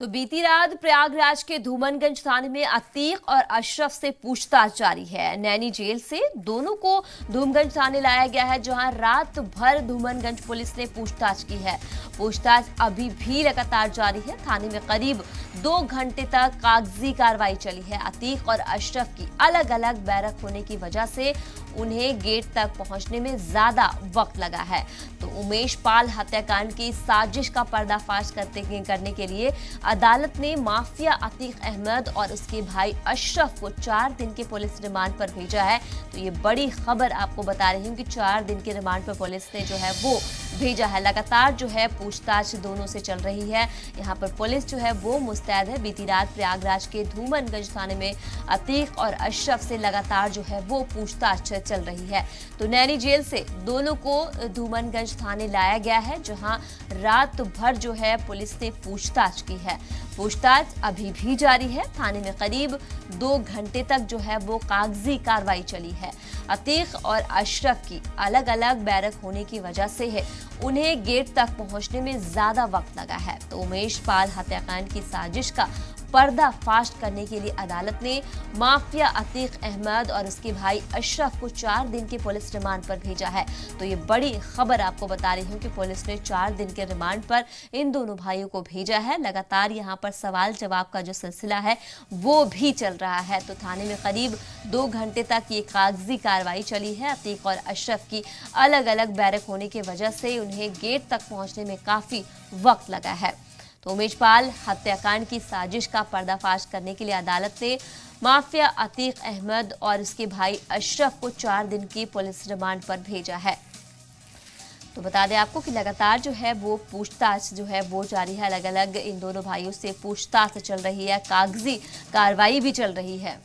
तो बीती रात प्रयागराज के धूमनगंज थाने में अतीक और अशरफ से पूछताछ जारी है। नैनी जेल से दोनों को धूमगंज थाने लाया गया है, जहां रात भर धूमनगंज पुलिस ने पूछताछ की है। पूछताछ अभी भी लगातार जारी है। थाने में करीब 2 घंटे तक कागजी कार्रवाई चली है। अतीक और अशरफ की अलग अलग बैरक होने की वजह से उन्हें गेट तक पहुंचने में ज्यादा वक्त लगा है। तो उमेश पाल हत्याकांड की साजिश का पर्दाफाश करने के लिए अदालत ने माफिया अतीक अहमद और उसके भाई अशरफ को 4 दिन के पुलिस रिमांड पर भेजा है। तो ये बड़ी खबर आपको बता रही हूँ कि 4 दिन के रिमांड पर पुलिस ने जो है वो भेजा है। लगातार जो है पूछताछ दोनों से चल रही है। यहाँ पर पुलिस जो है वो मुस्तैद है। बीती रात प्रयागराज के धूमनगंज थाने में अतीक और अशरफ से लगातार जो है वो पूछताछ चल रही है। तो नैनी जेल से दोनों को धूमनगंज थाने लाया गया है, जहां रात भर जो है पुलिस ने पूछताछ की है। पूछताछ अभी भी जारी है। थाने में करीब 2 घंटे तक जो है वो कागजी कार्रवाई चली है। अतीक और अशरफ की अलग अलग बैरक होने की वजह से है उन्हें गेट तक पहुंचने में ज्यादा वक्त लगा है। तो उमेश पाल हत्याकांड की साजिश का पर्दाफाश करने के लिए अदालत ने माफिया अतीक अहमद और उसके भाई अशरफ को 4 दिन के पुलिस रिमांड पर भेजा है। तो ये बड़ी खबर आपको बता रही हूँ कि पुलिस ने 4 दिन के रिमांड पर इन दोनों भाइयों को भेजा है। लगातार यहाँ पर सवाल जवाब का जो सिलसिला है वो भी चल रहा है। तो थाने में करीब 2 घंटे तक ये कागजी कार्रवाई चली है। अतीक और अशरफ की अलग अलग बैरक होने की वजह से उन्हें गेट तक पहुंचने में काफी वक्त लगा है। तो उमेश पाल हत्याकांड की साजिश का पर्दाफाश करने के लिए अदालत ने माफिया अतीक अहमद और उसके भाई अशरफ को 4 दिन की पुलिस रिमांड पर भेजा है। तो बता दें आपको कि लगातार जो है वो पूछताछ जो है वो जारी है। अलग अलग इन दोनों भाइयों से पूछताछ चल रही है, कागजी कार्रवाई भी चल रही है।